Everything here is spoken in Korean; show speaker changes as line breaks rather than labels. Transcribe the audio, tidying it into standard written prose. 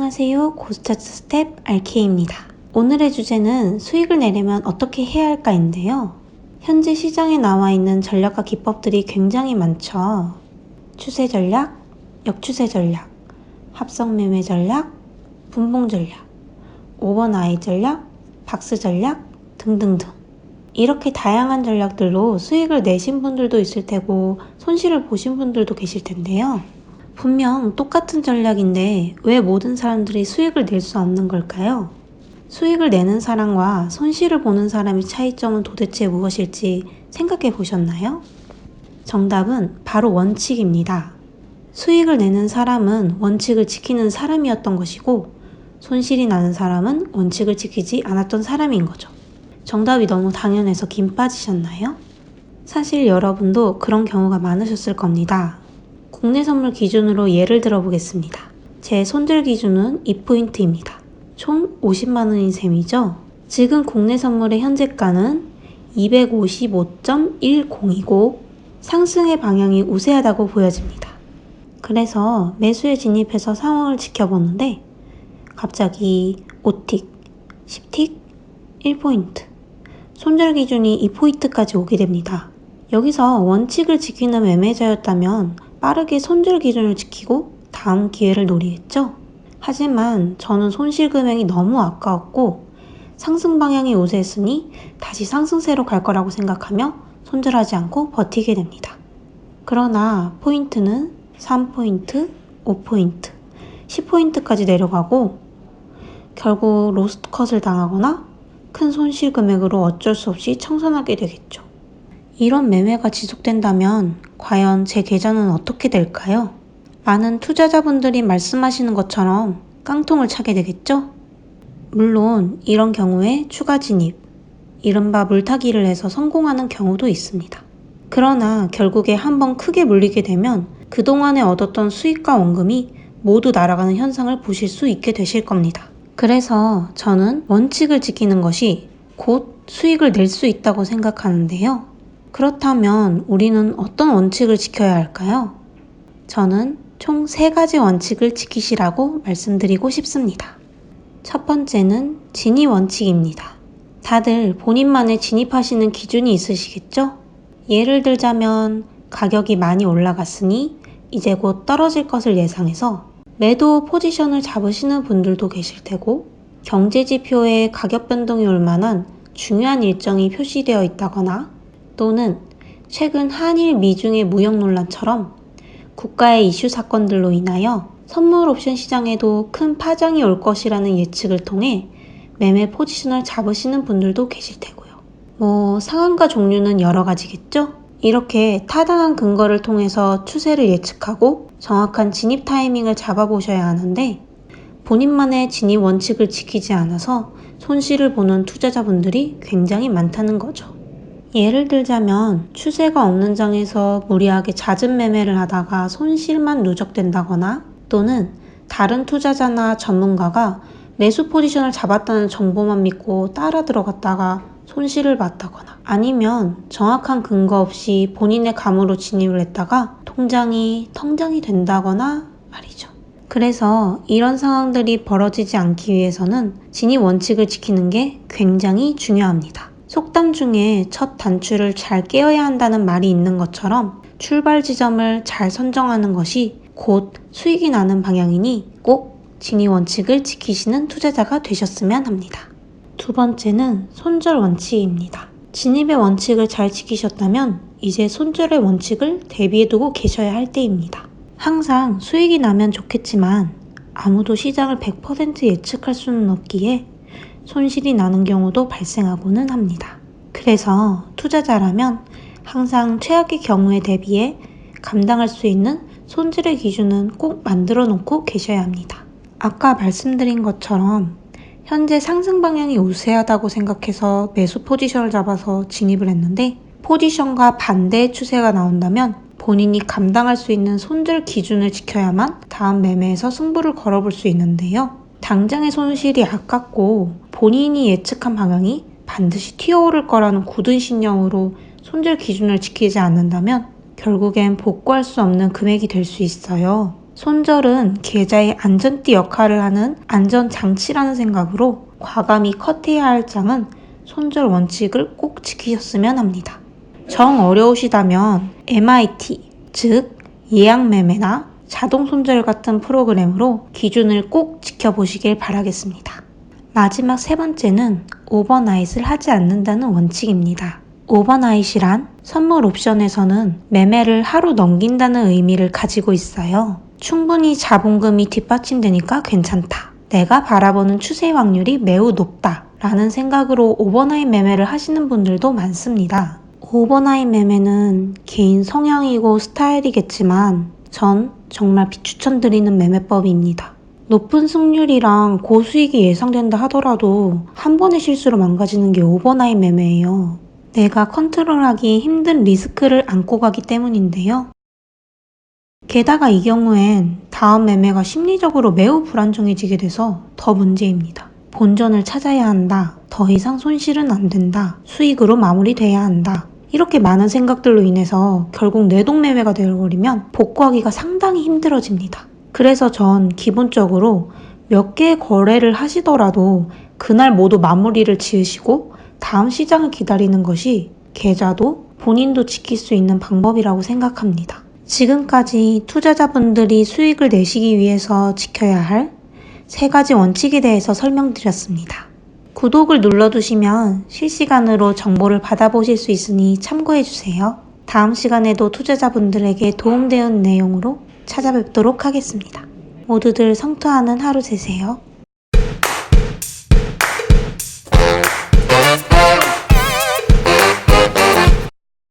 안녕하세요. 고스타트 스텝 RK입니다. 오늘의 주제는 수익을 내려면 어떻게 해야 할까인데요. 현재 시장에 나와 있는 전략과 기법들이 굉장히 많죠. 추세 전략, 역추세 전략, 합성 매매 전략, 분봉 전략, 오버나잇 전략, 박스 전략 등등등. 이렇게 다양한 전략들로 수익을 내신 분들도 있을 테고 손실을 보신 분들도 계실 텐데요. 분명 똑같은 전략인데 왜 모든 사람들이 수익을 낼 수 없는 걸까요? 수익을 내는 사람과 손실을 보는 사람의 차이점은 도대체 무엇일지 생각해 보셨나요? 정답은 바로 원칙입니다. 수익을 내는 사람은 원칙을 지키는 사람이었던 것이고 손실이 나는 사람은 원칙을 지키지 않았던 사람인 거죠. 정답이 너무 당연해서 김 빠지셨나요? 사실 여러분도 그런 경우가 많으셨을 겁니다. 국내 선물 기준으로 예를 들어보겠습니다. 제 손절 기준은 2포인트입니다. 총 50만원인 셈이죠. 지금 국내 선물의 현재가는 255.10이고 상승의 방향이 우세하다고 보여집니다. 그래서 매수에 진입해서 상황을 지켜보는데 갑자기 5틱, 10틱, 1포인트, 손절 기준이 2포인트까지 오게 됩니다. 여기서 원칙을 지키는 매매자였다면 빠르게 손절 기준을 지키고 다음 기회를 노리겠죠? 하지만 저는 손실 금액이 너무 아까웠고 상승 방향이 우세했으니 다시 상승세로 갈 거라고 생각하며 손절하지 않고 버티게 됩니다. 그러나 포인트는 3포인트, 5포인트, 10포인트까지 내려가고 결국 로스트컷을 당하거나 큰 손실 금액으로 어쩔 수 없이 청산하게 되겠죠. 이런 매매가 지속된다면 과연 제 계좌는 어떻게 될까요? 많은 투자자분들이 말씀하시는 것처럼 깡통을 차게 되겠죠? 물론 이런 경우에 추가 진입, 이른바 물타기를 해서 성공하는 경우도 있습니다. 그러나 결국에 한번 크게 물리게 되면 그동안에 얻었던 수익과 원금이 모두 날아가는 현상을 보실 수 있게 되실 겁니다. 그래서 저는 원칙을 지키는 것이 곧 수익을 낼 수 있다고 생각하는데요. 그렇다면 우리는 어떤 원칙을 지켜야 할까요? 저는 총 3가지 원칙을 지키시라고 말씀드리고 싶습니다. 첫 번째는 진입 원칙입니다. 다들 본인만의 진입하시는 기준이 있으시겠죠? 예를 들자면 가격이 많이 올라갔으니 이제 곧 떨어질 것을 예상해서 매도 포지션을 잡으시는 분들도 계실 테고 경제지표에 가격 변동이 올 만한 중요한 일정이 표시되어 있다거나 또는 최근 한일 미중의 무역 논란처럼 국가의 이슈 사건들로 인하여 선물 옵션 시장에도 큰 파장이 올 것이라는 예측을 통해 매매 포지션을 잡으시는 분들도 계실 테고요. 상황과 종류는 여러 가지겠죠? 이렇게 타당한 근거를 통해서 추세를 예측하고 정확한 진입 타이밍을 잡아보셔야 하는데 본인만의 진입 원칙을 지키지 않아서 손실을 보는 투자자분들이 굉장히 많다는 거죠. 예를 들자면 추세가 없는 장에서 무리하게 잦은 매매를 하다가 손실만 누적된다거나 또는 다른 투자자나 전문가가 매수 포지션을 잡았다는 정보만 믿고 따라 들어갔다가 손실을 봤다거나 아니면 정확한 근거 없이 본인의 감으로 진입을 했다가 통장이 텅장이 된다거나 말이죠. 그래서 이런 상황들이 벌어지지 않기 위해서는 진입 원칙을 지키는 게 굉장히 중요합니다. 속담 중에 첫 단추를 잘 깨어야 한다는 말이 있는 것처럼 출발 지점을 잘 선정하는 것이 곧 수익이 나는 방향이니 꼭 진입 원칙을 지키시는 투자자가 되셨으면 합니다. 두 번째는 손절 원칙입니다. 진입의 원칙을 잘 지키셨다면 이제 손절의 원칙을 대비해두고 계셔야 할 때입니다. 항상 수익이 나면 좋겠지만 아무도 시장을 100% 예측할 수는 없기에 손실이 나는 경우도 발생하고는 합니다. 그래서 투자자라면 항상 최악의 경우에 대비해 감당할 수 있는 손질의 기준은 꼭 만들어 놓고 계셔야 합니다. 아까 말씀드린 것처럼 현재 상승 방향이 우세하다고 생각해서 매수 포지션을 잡아서 진입을 했는데 포지션과 반대의 추세가 나온다면 본인이 감당할 수 있는 손절 기준을 지켜야만 다음 매매에서 승부를 걸어볼 수 있는데요. 당장의 손실이 아깝고 본인이 예측한 방향이 반드시 튀어오를 거라는 굳은 신념으로 손절 기준을 지키지 않는다면 결국엔 복구할 수 없는 금액이 될 수 있어요. 손절은 계좌의 안전띠 역할을 하는 안전장치라는 생각으로 과감히 컷해야 할 장은 손절 원칙을 꼭 지키셨으면 합니다. 정 어려우시다면 MIT, 즉 예약매매나 자동손절 같은 프로그램으로 기준을 꼭 지켜보시길 바라겠습니다. 마지막 세 번째는 오버나잇을 하지 않는다는 원칙입니다. 오버나잇이란 선물 옵션에서는 매매를 하루 넘긴다는 의미를 가지고 있어요. 충분히 자본금이 뒷받침되니까 괜찮다. 내가 바라보는 추세 확률이 매우 높다. 라는 생각으로 오버나잇 매매를 하시는 분들도 많습니다. 오버나잇 매매는 개인 성향이고 스타일이겠지만 전 정말 비추천드리는 매매법입니다. 높은 승률이랑 고수익이 예상된다 하더라도 한 번의 실수로 망가지는 게 오버나잇 매매예요. 내가 컨트롤하기 힘든 리스크를 안고 가기 때문인데요. 게다가 이 경우엔 다음 매매가 심리적으로 매우 불안정해지게 돼서 더 문제입니다. 본전을 찾아야 한다. 더 이상 손실은 안 된다. 수익으로 마무리돼야 한다. 이렇게 많은 생각들로 인해서 결국 뇌동매매가 되어버리면 복구하기가 상당히 힘들어집니다. 그래서 전 기본적으로 몇 개의 거래를 하시더라도 그날 모두 마무리를 지으시고 다음 시장을 기다리는 것이 계좌도 본인도 지킬 수 있는 방법이라고 생각합니다. 지금까지 투자자분들이 수익을 내시기 위해서 지켜야 할 3가지 원칙에 대해서 설명드렸습니다. 구독을 눌러두시면 실시간으로 정보를 받아보실 수 있으니 참고해주세요. 다음 시간에도 투자자분들에게 도움되는 내용으로 찾아뵙도록 하겠습니다. 모두들 성투하는 하루 되세요.